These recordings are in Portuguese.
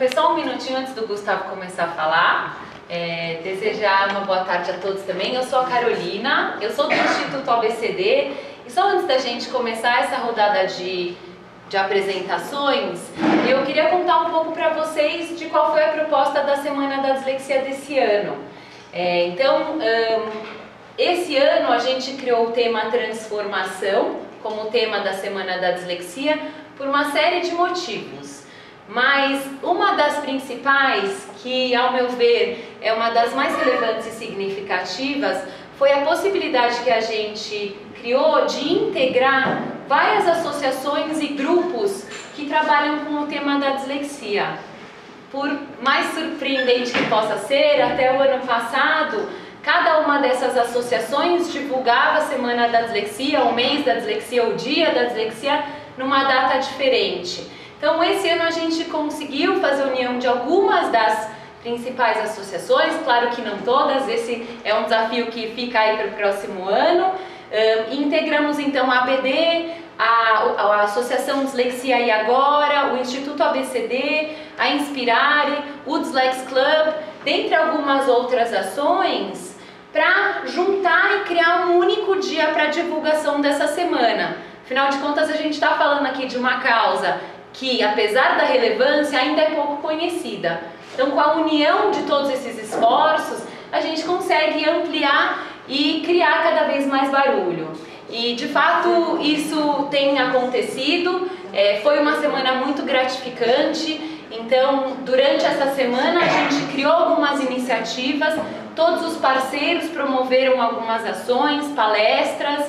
interromper só um minutinho antes do Gustavo começar a falar. Desejar uma boa tarde a todos também. Eu sou a Carolina, eu sou do Instituto ABCD e só antes da gente começar essa rodada de apresentações, eu queria contar um pouco para vocês de qual foi a proposta da Semana da Dislexia desse ano. Esse ano a gente criou o tema transformação como tema da Semana da Dislexia por uma série de motivos. Mas uma das principais, que ao meu ver é uma das mais relevantes e significativas, foi a possibilidade que a gente criou de integrar várias associações e grupos que trabalham com o tema da dislexia. Por mais surpreendente que possa ser, até o ano passado, cada uma dessas associações divulgava a Semana da Dislexia, o mês da dislexia, o dia da dislexia, numa data diferente. Então, esse ano a gente conseguiu fazer a união de algumas das principais associações, claro que não todas, esse é um desafio que fica aí para o próximo ano. Integramos então a ABD, a Associação Dislexia e Agora, o Instituto ABCD, a Inspirare, o Dislex Club, dentre algumas outras ações, para juntar e criar um único dia para divulgação dessa semana. Afinal de contas, a gente está falando aqui de uma causa que, apesar da relevância, ainda é pouco conhecida. Então, com a união de todos esses esforços, a gente consegue ampliar e criar cada vez mais barulho. E, de fato, isso tem acontecido. Foi uma semana muito gratificante. Então, durante essa semana, a gente criou algumas iniciativas. Todos os parceiros promoveram algumas ações, palestras.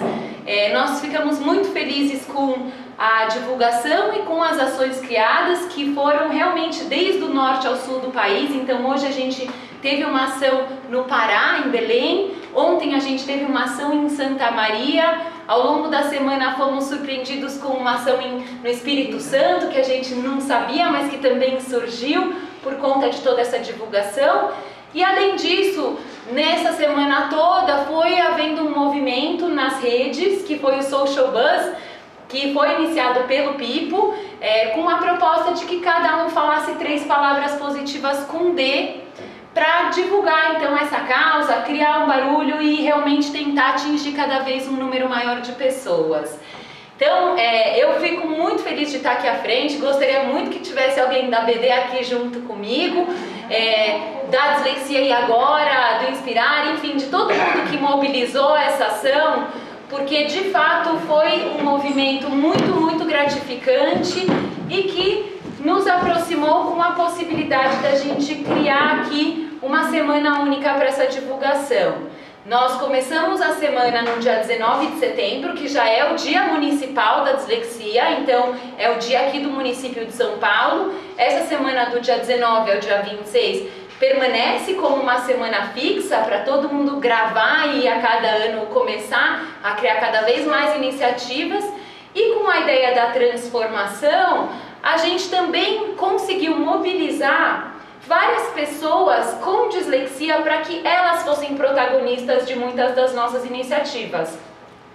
Nós ficamos muito felizes com a divulgação e com as ações criadas, que foram realmente desde o norte ao sul do país. Então hoje a gente teve uma ação no Pará, em Belém. Ontem a gente teve uma ação em Santa Maria. Ao longo da semana fomos surpreendidos com uma ação no Espírito Santo, que a gente não sabia, mas que também surgiu por conta de toda essa divulgação. E além disso, nessa semana toda foi havendo um movimento nas redes, que foi o Social Buzz, que foi iniciado pelo Pipo, com a proposta de que cada um falasse 3 palavras positivas com D, para divulgar então essa causa, criar um barulho e realmente tentar atingir cada vez um número maior de pessoas. Então, eu fico muito feliz de estar aqui à frente, gostaria muito que tivesse alguém da BD aqui junto comigo, da Dislexia e Agora, do Inspirar, enfim, de todo mundo que mobilizou essa ação, porque de fato foi um movimento muito gratificante e que nos aproximou com a possibilidade da gente criar aqui uma semana única para essa divulgação. Nós começamos a semana no dia 19 de setembro, que já é o Dia Municipal da Dislexia, então é o dia aqui do município de São Paulo. Essa semana do dia 19 ao dia 26 permanece como uma semana fixa para todo mundo gravar e a cada ano começar a criar cada vez mais iniciativas. E com a ideia da transformação, a gente também conseguiu mobilizar várias pessoas com dislexia para que elas fossem protagonistas de muitas das nossas iniciativas.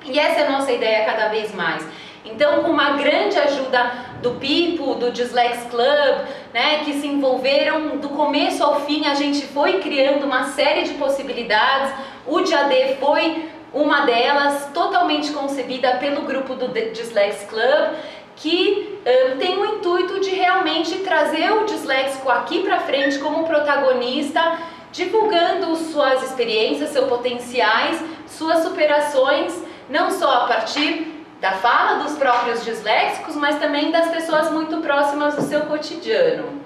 E essa é a nossa ideia cada vez mais. Então, com uma grande ajuda do Pipo, do Dislex Club, né, que se envolveram do começo ao fim, a gente foi criando uma série de possibilidades. O DIAD foi uma delas, totalmente concebida pelo grupo do Dislex Club, que tem o intuito de realmente trazer o disléxico aqui para frente como protagonista, divulgando suas experiências, seus potenciais, suas superações, não só a partir da fala dos próprios disléxicos, mas também das pessoas muito próximas do seu cotidiano.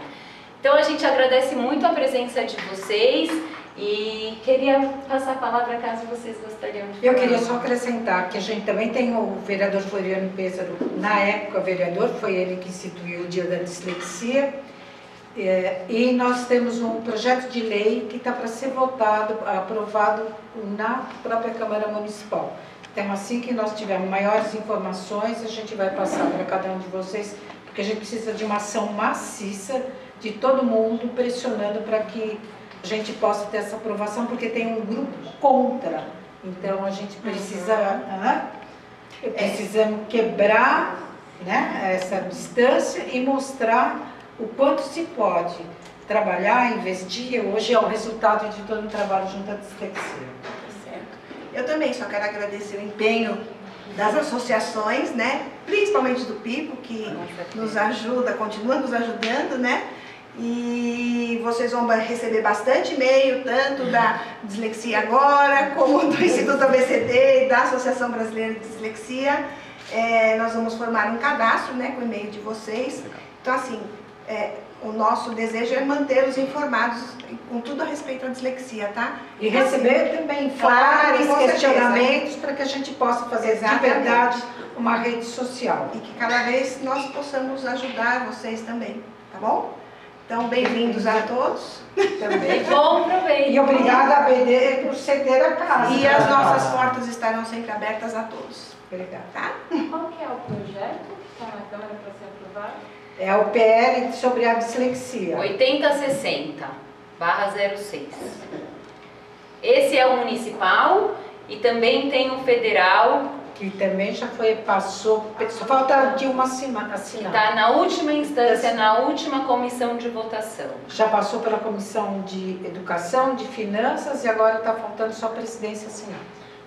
Então a gente agradece muito a presença de vocês e queria passar a palavra caso vocês gostariam de falar. Eu queria só acrescentar que a gente também tem o vereador Floriano Pêssaro, na época vereador, foi ele que instituiu o Dia da Dislexia, e nós temos um projeto de lei que está para ser votado, aprovado na própria Câmara Municipal. Então, assim que nós tivermos maiores informações, a gente vai passar para cada um de vocês, porque a gente precisa de uma ação maciça de todo mundo pressionando para que a gente possa ter essa aprovação, porque tem um grupo contra. Então, a gente precisa, precisamos quebrar, né, essa distância e mostrar o quanto se pode trabalhar, investir, hoje é o resultado de todo um trabalho junto à dislexia. Certo. Eu também só quero agradecer o empenho das associações, né? Principalmente do Pipo, que nos ajuda, continua nos ajudando, né? E vocês vão receber bastante e-mail, tanto da Dislexia Agora, como do Instituto ABCD e da Associação Brasileira de Dislexia. Nós vamos formar um cadastro, né, com o e-mail de vocês. Então, assim, o nosso desejo é mantê-los informados com tudo a respeito à dislexia, tá? E receber também claro, questionamentos para que a gente possa fazer de verdade uma rede social. E que cada vez nós possamos ajudar vocês também, tá bom? Então, bem-vindos a todos. Também. Bom proveito. E obrigada a BD por ceder a casa. E as nossas portas estarão sempre abertas a todos. Obrigada. Tá? Qual que é o projeto que está na Câmara para ser aprovado? É o PL sobre a dislexia. 8060/06. Esse é o municipal e também tem o federal, Que também já passou, só falta de uma semana que assinar. está na última instância, na última comissão de votação. Já passou pela Comissão de Educação, de Finanças e agora está faltando só a presidência assinar.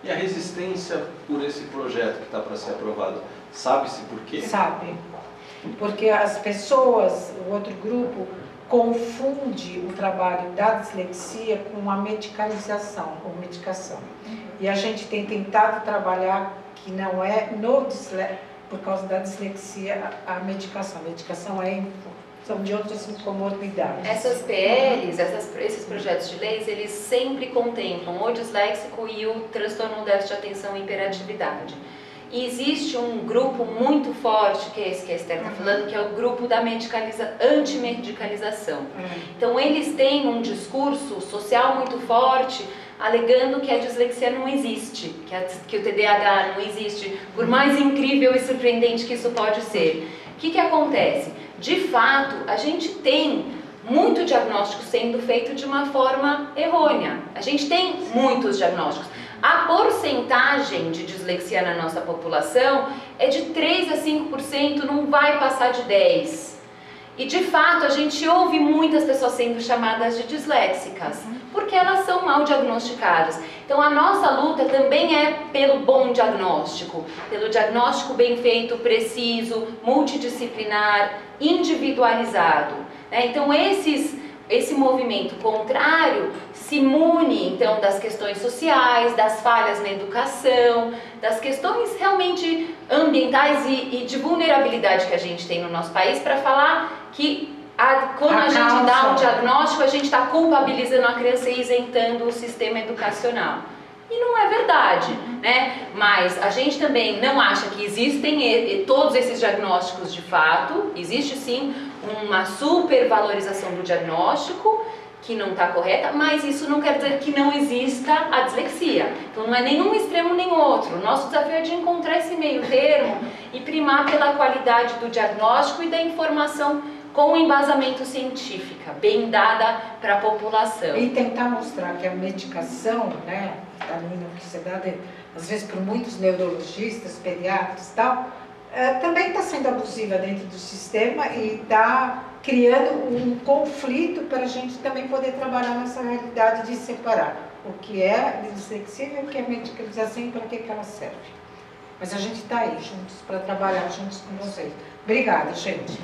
E a resistência por esse projeto que está para ser aprovado, sabe-se por quê? Sabe? Porque as pessoas, o outro grupo, confunde o trabalho da dislexia com a medicalização, ou medicação. E a gente tem tentado trabalhar que não é por causa da dislexia a medicação. A medicação são de outras comorbidades. Essas PLs, esses projetos de leis, eles sempre contemplam o disléxico e o transtorno do déficit de atenção e hiperatividade. E existe um grupo muito forte, que é esse que a Esther está falando, que é o grupo da antimedicalização. Então, eles têm um discurso social muito forte, alegando que a dislexia não existe, que o TDAH não existe, por mais incrível e surpreendente que isso pode ser. O que acontece? De fato, a gente tem muito diagnóstico sendo feito de uma forma errônea. A gente tem muitos diagnósticos. A porcentagem de dislexia na nossa população é de 3 a 5%, não vai passar de 10%. E de fato a gente ouve muitas pessoas sendo chamadas de disléxicas, porque elas são mal diagnosticadas. Então a nossa luta também é pelo bom diagnóstico, pelo diagnóstico bem feito, preciso, multidisciplinar, individualizado. Então esse movimento contrário se mune então das questões sociais, das falhas na educação, das questões realmente ambientais e de vulnerabilidade que a gente tem no nosso país, para falar que quando a gente dá um diagnóstico, a gente está culpabilizando a criança e isentando o sistema educacional. E não é verdade, né? Mas a gente também não acha que existem todos esses diagnósticos de fato. Existe sim uma supervalorização do diagnóstico, que não está correta, mas isso não quer dizer que não exista a dislexia. Então não é nenhum extremo nem outro. O nosso desafio é de encontrar esse meio termo e primar pela qualidade do diagnóstico e da informação com embasamento científica, bem dada para a população. E tentar mostrar que a medicação, né, que se dá às vezes por muitos neurologistas, pediatras e tal, também está sendo abusiva dentro do sistema e está criando um conflito para a gente também poder trabalhar nessa realidade de separar o que é dislexia e o que é medicalização e para que ela serve. Mas a gente está aí juntos para trabalhar juntos com vocês. Obrigada, gente.